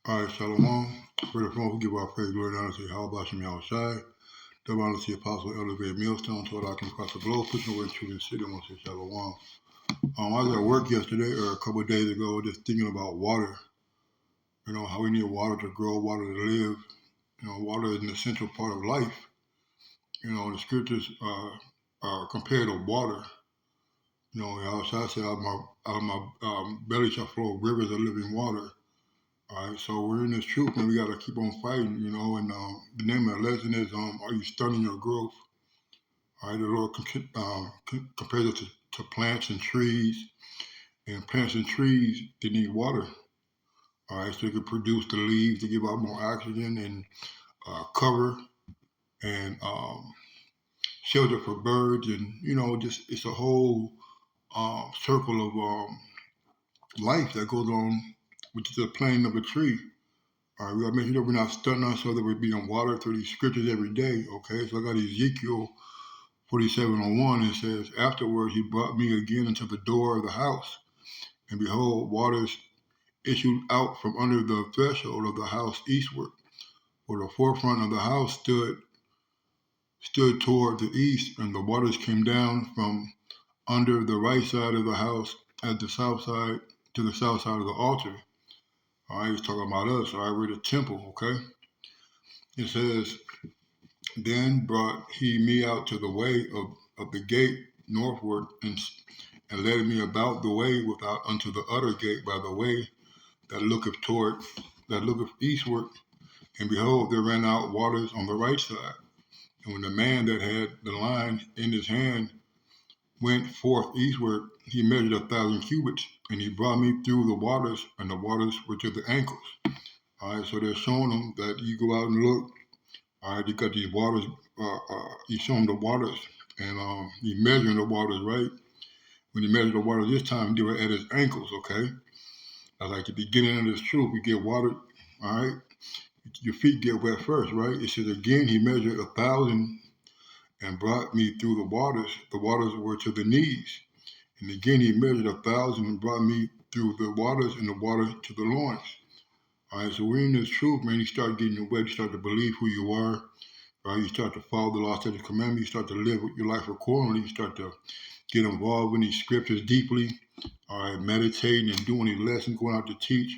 All right, Shalom. For the phone, we give our praise, glory, and honor to how about you outside. Double honor to the apostle, elevated millstone, told I can cross the globe, pushing away to the city, once say Shalom. I was at work yesterday, or a couple of days ago, just thinking about water. You know, how we need water to grow, water to live. You know, water is an essential part of life. You know, the scriptures are compared to water. You know, outside said, out of my belly shall flow rivers of living water. All right, so we're in this truth, and we got to keep on fighting, you know. And the name of the lesson is, "Are you stunting your growth?" All right, the Lord compares it to plants and trees, and plants and trees they need water. All right, so they can produce the leaves to give out more oxygen and cover and shelter for birds, and you know, just it's a whole circle of life that goes on, which is the planting of a tree. All right, we got to make sure that we're not stunting ourselves, that we're being watered through these scriptures every day. Okay, so I got Ezekiel 47:1. It says, "Afterwards he brought me again into the door of the house, and behold, waters issued out from under the threshold of the house eastward. For the forefront of the house stood toward the east, and the waters came down from under the right side of the house at the south side to the south side of the altar." All right, he's talking about us. All right, we're the temple. Okay, it says, "Then brought he me out to the way of the gate northward, and led me about the way without unto the utter gate by the way that looketh eastward. And behold, there ran out waters on the right side. And when the man that had the line in his hand went forth eastward, he measured 1,000 cubits, and he brought me through the waters, and the waters were to the ankles." All right, so they're showing them that you go out and look. All right, you got these waters. You show them the waters, and you measuring the waters, right? When you measure the water this time, they were at his ankles. Okay, that's like the beginning of this truth. You get water. All right, your feet get wet first, right? It says again, he measured 1,000 and brought me through the waters. The waters were to the knees. And again, he measured 1,000 and brought me through the waters, and the water to the loins. All right, so we're in this truth, man. You start getting wet. You start to believe who you are. Right? You start to follow the law, statutes, commandments. You start to live your life accordingly. You start to get involved in these scriptures deeply. All right, meditating and doing these lessons, going out to teach.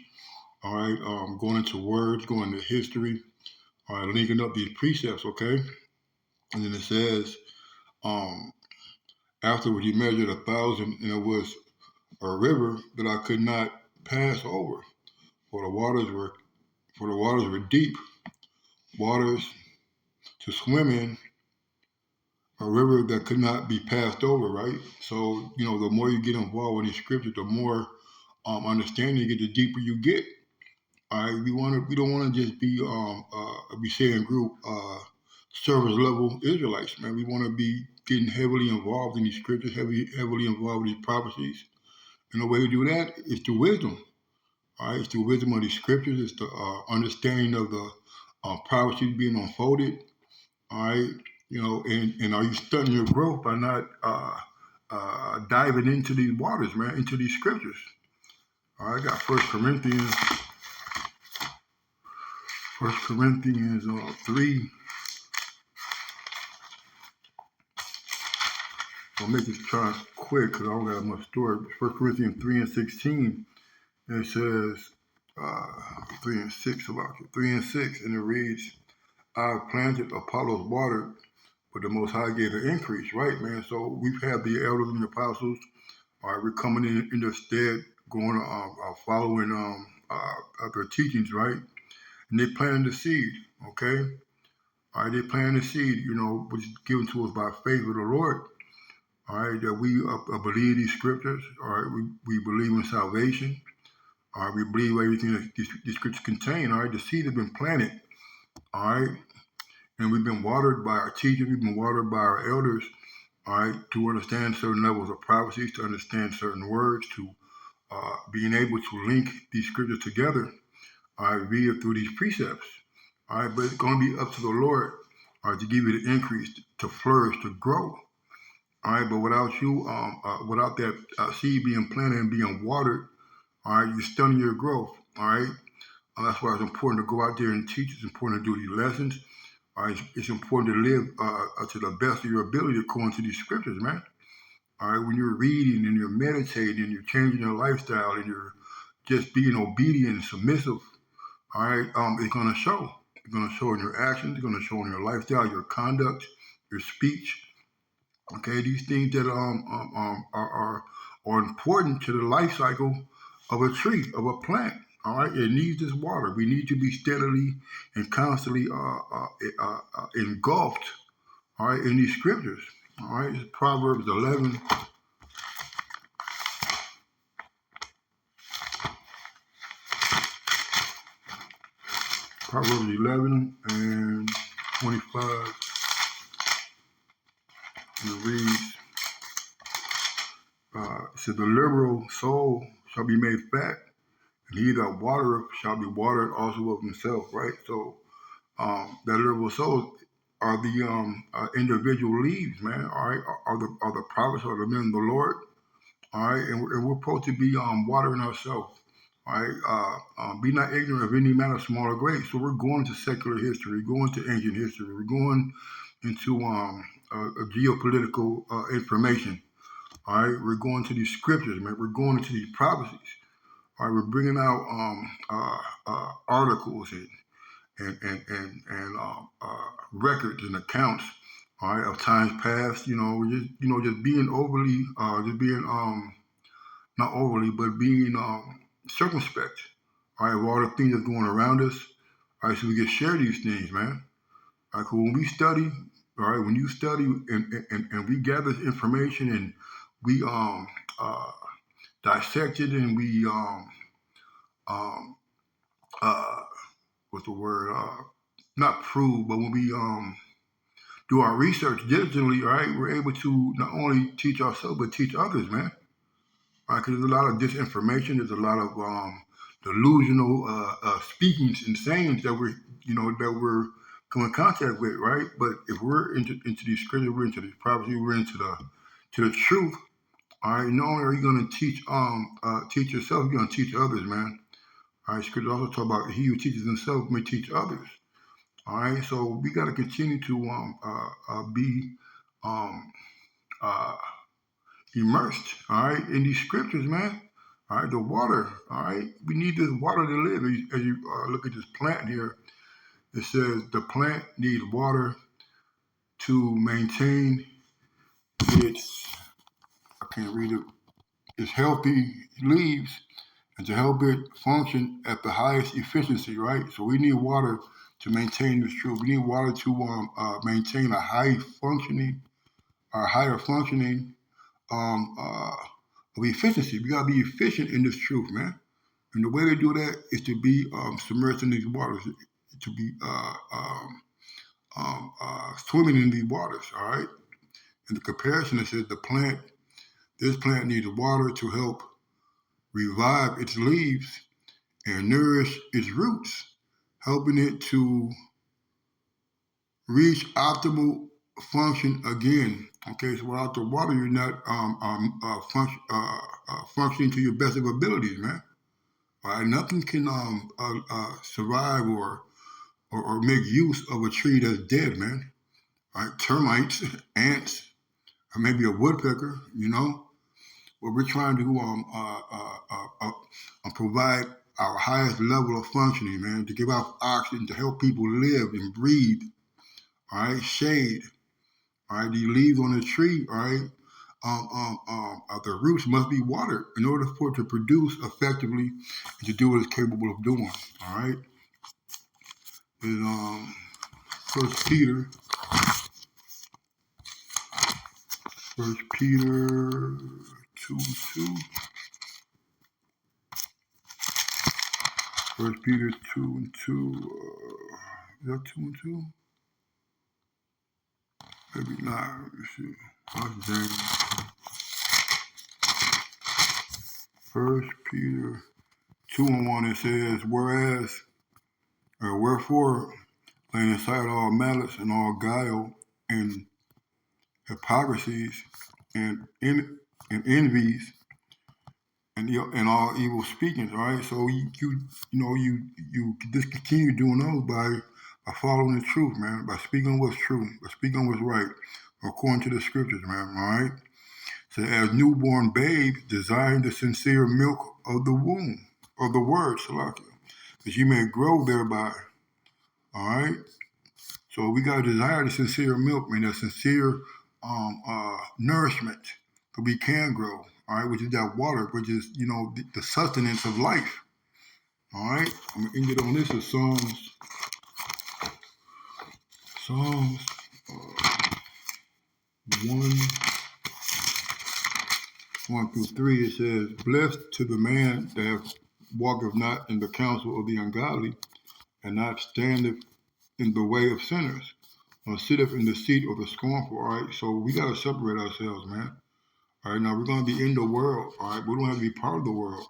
All right, going into words, going into history. All right, linking up these precepts. Okay, and then it says, afterward he measured 1,000, and it was a river that I could not pass over, for the waters were deep, waters to swim in, a river that could not be passed over, right? So, you know, the more you get involved with these scriptures, the more understanding you get, the deeper you get. All right, we don't want to just be we say in group service level Israelites, man. We want to be getting heavily involved in these scriptures, heavily involved in these prophecies. And the way to do that is through wisdom. All right, it's through wisdom of these scriptures. It's the understanding of the prophecies being unfolded. All right, you know, and are you stunting your growth by not diving into these waters, man, into these scriptures? All right, I got First Corinthians 3. I'll make this try quick because I don't got much story. First Corinthians 3:16. It says 3:6 about you. 3:6, and it reads, "I planted, Apollos watered, but the Most High gave the increase." Right, man. So we've had the elders and the apostles. All right, we're coming in their stead, going following their teachings, right? And they planted the seed. Okay. All right, they planted the seed, you know, which is given to us by faith of the Lord. All right, that we believe these scriptures. All right, we believe in salvation. All right, we believe everything that these scriptures contain. All right, the seed has been planted. All right, and we've been watered by our teachers. We've been watered by our elders. All right, to understand certain levels of prophecies, to understand certain words, to being able to link these scriptures together. All right, via through these precepts. All right, but it's going to be up to the Lord. All right, to give you the increase, to flourish, to grow. All right, but without you, without that seed being planted and being watered, all right, you're stunning your growth. All right, That's why it's important to go out there and teach. It's important to do these lessons. All right, it's important to live to the best of your ability according to these scriptures, man. All right, when you're reading and you're meditating and you're changing your lifestyle and you're just being obedient and submissive, all right, it's gonna show. It's gonna show in your actions. It's gonna show in your lifestyle, your conduct, your speech. Okay, these things that are important to the life cycle of a tree, of a plant. All right, it needs this water. We need to be steadily and constantly engulfed. All right, in these scriptures. All right, it's Proverbs 11. Proverbs 11 and 25. And it reads, it says, the liberal soul shall be made fat, and he that watereth shall be watered also of himself, right? So that liberal soul are the individual leaves, man, all right, are the prophets, are the men of the Lord, all right, and we're supposed to be watering ourselves. All right, be not ignorant of any matter, small or great. So we're going to secular history, we're going to ancient history, we're going into geopolitical information. All right, we're going to these scriptures, man. We're going into these prophecies. All right, we're bringing out articles and records and accounts. All right, of times past. Just being overly, just being not overly, but being circumspect. All right, of all the things that's going around us. All right, so we can share these things, man. All right, cool. When we study, all right, when you study and we gather information and we uh, dissect it and we um, uh, what's the word? Not prove, but when we do our research diligently, all right, we're able to not only teach ourselves but teach others, man. Right, because there's a lot of disinformation. There's a lot of delusional speakings and sayings that we're come in contact with, right? But if we're into these scriptures, we're into these prophecies, we're into the truth. All right, not only are you going to teach yourself, you're going to teach others, man. All right, scripture also talk about he who teaches himself may teach others. All right, so we got to continue to be um, uh, immersed, all right, in these scriptures, man. All right, the water, all right, we need this water to live. As you look at this plant here, it says the plant needs water to maintain its, I can't read it, its healthy leaves and to help it function at the highest efficiency, right? So we need water to maintain this truth. We need water to maintain a higher functioning um, uh, of efficiency. We gotta be efficient in this truth, man. And the way to do that is to be submerged in these waters, to be swimming in these waters. All right. And the comparison, it says this plant needs water to help revive its leaves and nourish its roots, helping it to reach optimal function again. Okay, so without the water, you're not functioning to your best of abilities, man. All right, nothing can survive or make use of a tree that's dead, man. All right, termites, ants, or maybe a woodpecker, What we're trying to provide our highest level of functioning, man, to give off oxygen, to help people live and breathe, all right, shade, all right, these leaves on the tree, all right, the roots must be watered in order for it to produce effectively and to do what it's capable of doing, all right. Is First Peter, First Peter 2:2. First Peter 2:2. Is that 2:2? Maybe not. Let me see. That's James. First Peter 2:1. It says, wherefore, laying aside all malice and all guile and hypocrisies and envies and all evil speakings. All right, so you just continue doing those by following the truth, man. By speaking what's true, by speaking what's right, according to the scriptures, man. All right. So as newborn babes, desiring the sincere milk of the womb of the word, Salakia, that you may grow thereby. All right. So we got to desire the sincere milk, man, that sincere nourishment, so we can grow. All right, which is that water, which is the sustenance of life. All right, I'm gonna end it on this. Is Psalms 1, 1 through 3. It says, "Blessed to the man that walketh not in the counsel of the ungodly, and not standeth in the way of sinners, nor sitteth in the seat of the scornful." All right, so we gotta separate ourselves, man. All right, now we're gonna be in the world. All right, we don't have to be part of the world.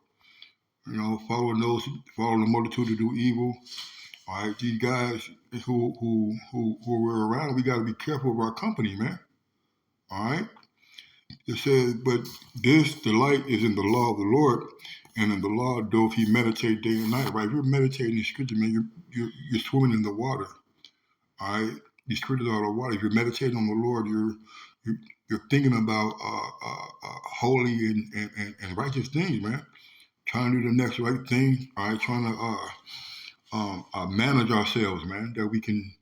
Following the multitude to do evil. All right, these guys who we're around, we got to be careful of our company, man. All right. It says, "But this delight is in the law of the Lord, and in the law doth he meditate day and night." Right? If you're meditating in Scripture, man, you're swimming in the water. All right. These scriptures are the water. If you're meditating on the Lord, you're thinking about holy and righteous things, man. Trying to do the next right thing. All right. Trying to manage ourselves, man, that we can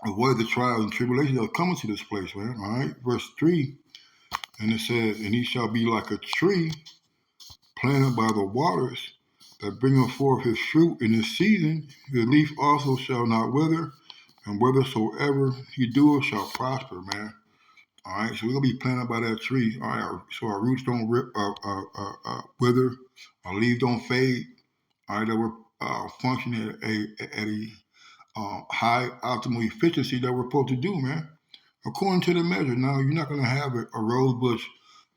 avoid the trials and tribulations that are coming to this place, man. All right. Verse 3, and it says, "And he shall be like a tree planted by the waters, that bringeth forth his fruit in his season. His leaf also shall not wither, and whithersoever he doeth shall prosper," man. All right, so we're gonna be planted by that tree. All right, so our roots don't wither, our leaves don't fade. All right, that we're functioning at a high optimal efficiency that we're supposed to do, man. According to the measure. Now, you're not gonna have a rose bush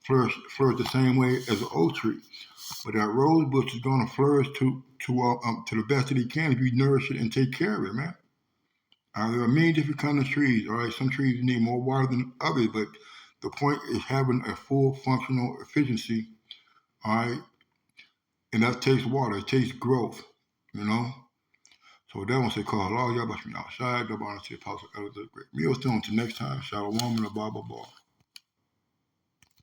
flourish the same way as an oak tree, but that rose bush is gonna flourish to the best that it can if you nourish it and take care of it, man. There are many different kinds of trees. All right, some trees need more water than others, but the point is having a full functional efficiency. All right, and that takes water. It takes growth. You know. So that one say, "Call all y'all about me outside. The bottom say, Apostle Elder Great Millstone." Until next time, Shalom and a blah blah blah.